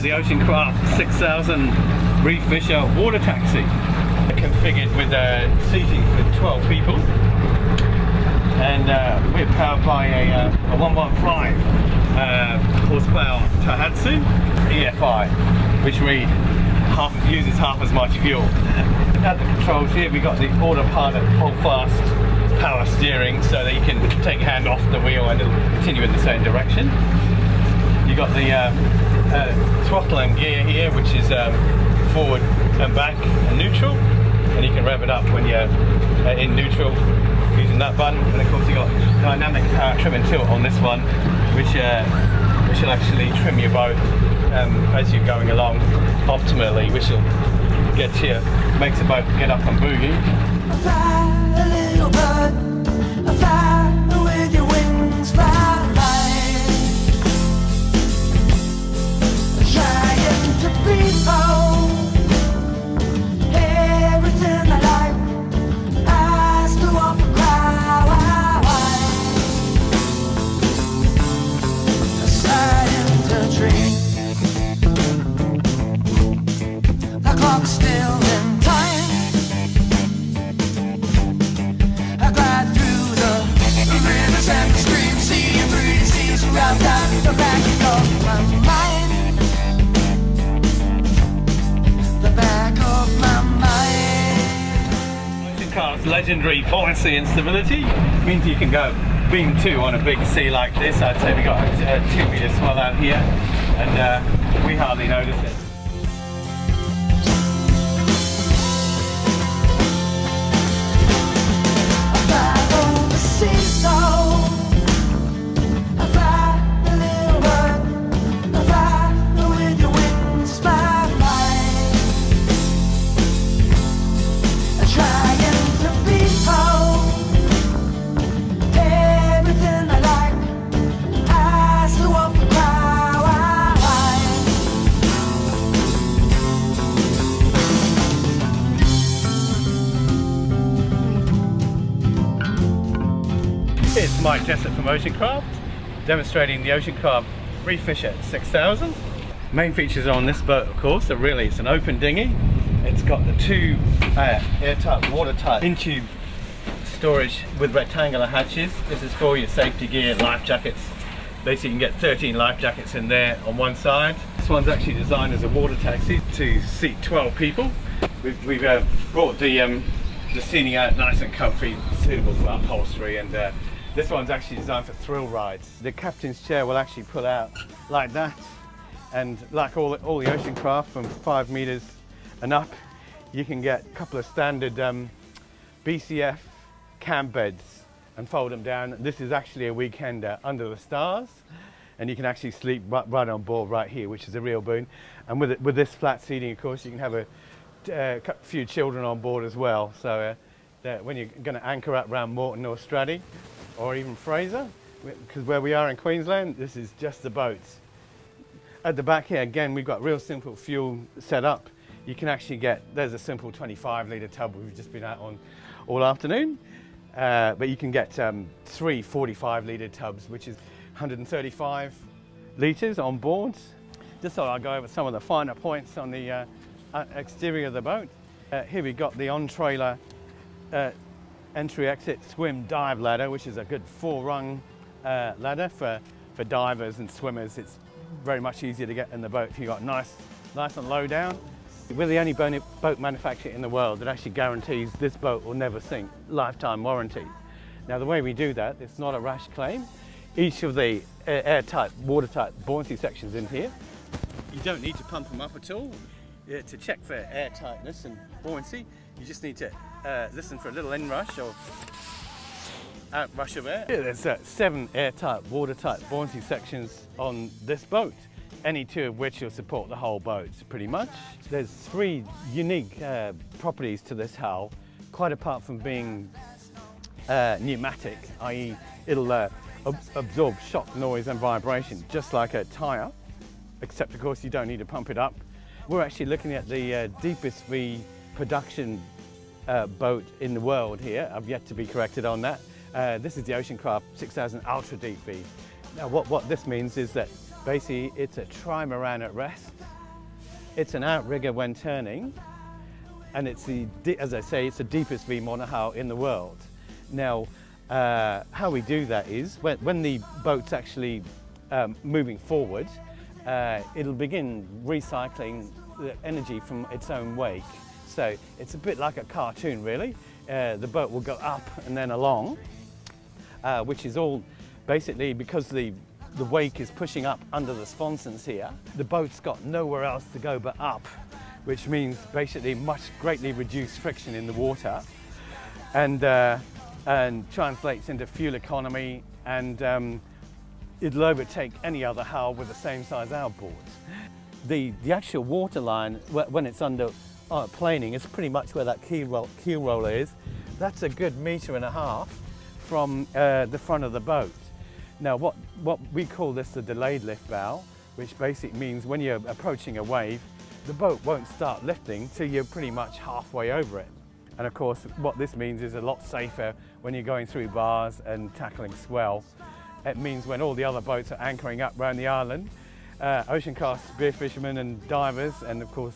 the OceanCraft 6000 Reef Fisher water taxi, configured with seating for 12 people, and we're powered by a 115 horsepower Tohatsu EFI, which uses half as much fuel. At the controls here, we've got the autopilot hold fast power steering, so that you can take your hand off the wheel and it'll continue in the same direction. You've got the throttle and gear here, which is forward and back and neutral, and you can rev it up when you're in neutral using that button. And of course you've got dynamic power trim and tilt on this one, which will actually trim your boat as you're going along optimally, which will makes the boat get up and boogie. Fly, a little bird, fly with your wings, fly high. Trying to be home, everything I like, eyes to walk and cry, deciding to dream. The clock's still in time. I glide through the rivers and the streams, seeing pretty seas around down the back of my mind. The back of my mind. OceanCraft's legendary buoyancy and stability means you can go beam 2 on a big sea like this. I'd say we got a 2 metre swell out here, and we hardly notice it. It's Mike Jessup from OceanCraft, demonstrating the OceanCraft Reef Fisher 6000. Main features on this boat, of course, are really, it's an open dinghy. It's got the 2 airtight, watertight in-tube storage with rectangular hatches. This is for your safety gear, life jackets. Basically, you can get 13 life jackets in there on one side. This one's actually designed as a water taxi to seat 12 people. We've brought the seating out nice and comfy, suitable for upholstery, and this one's actually designed for thrill rides. The captain's chair will actually pull out like that, and like all the OceanCraft from 5 meters and up, you can get a couple of standard BCF camp beds and fold them down. This is actually a weekender under the stars, and you can actually sleep right on board right here, which is a real boon. And with this flat seating, of course, you can have a few children on board as well. So when you're going to anchor up around Moreton or Stradey, or even Fraser, because where we are in Queensland, this is just the boats. At the back here, again, we've got real simple fuel set up. You can actually there's a simple 25 litre tub we've just been out on all afternoon, but you can get 3 45 litre tubs, which is 135 litres on board. Just thought I'd go over some of the finer points on the exterior of the boat. Here we've got the on-trailer entry exit swim dive ladder, which is a good 4-rung ladder for divers and swimmers. It's very much easier to get in the boat if you've got nice and low down. We're the only boat manufacturer in the world that actually guarantees this boat will never sink, lifetime warranty. Now the way we do that, it's not a rash claim. Each of the airtight, watertight buoyancy sections in here, you don't need to pump them up at all. To check for airtightness and buoyancy, you just need to listen for a little inrush or outrush of air. There's 7 airtight, watertight buoyancy sections on this boat, any 2 of which will support the whole boat, pretty much. There's 3 unique properties to this hull, quite apart from being pneumatic, i.e. it'll absorb shock, noise and vibration, just like a tyre, except of course you don't need to pump it up. We're actually looking at the deepest V production boat in the world here. I've yet to be corrected on that. This is the OceanCraft 6000 Ultra Deep V. Now what this means is that basically it's a trimaran at rest, It's an outrigger when turning, and it's as I say, it's the deepest V monohull in the world. Now, how we do that is when the boat's actually moving forward, it'll begin recycling the energy from its own wake. So it's a bit like a cartoon, really. The boat will go up and then along, which is all basically because the wake is pushing up under the sponsons here. The boat's got nowhere else to go but up, which means basically greatly reduced friction in the water, and translates into fuel economy, and it'll overtake any other hull with the same size outboard. The actual water line, when it's under planing, is pretty much where that keel roller is. That's a good 1.5 meters from the front of the boat. Now what we call this the delayed lift bow, which basically means when you're approaching a wave, the boat won't start lifting till you're pretty much halfway over it. And of course, what this means is a lot safer when you're going through bars and tackling swell. It means when all the other boats are anchoring up around the island, ocean-cast spear fishermen and divers, and of course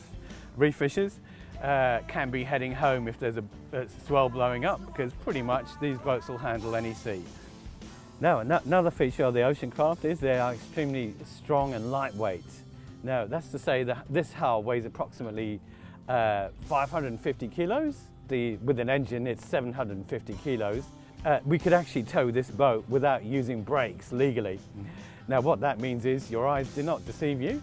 reef fishers, can be heading home if there's a swell blowing up, because pretty much these boats will handle any sea. Now, another feature of the ocean craft is they are extremely strong and lightweight. Now, that's to say that this hull weighs approximately 550 kilos. With an engine, it's 750 kilos. We could actually tow this boat without using brakes legally. Now, what that means is your eyes do not deceive you.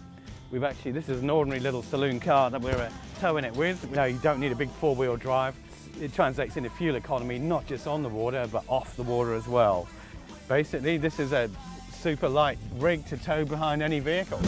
This is an ordinary little saloon car that we're towing it with. No, you don't need a big four-wheel drive. It translates into fuel economy, not just on the water, but off the water as well. Basically, this is a super light rig to tow behind any vehicle.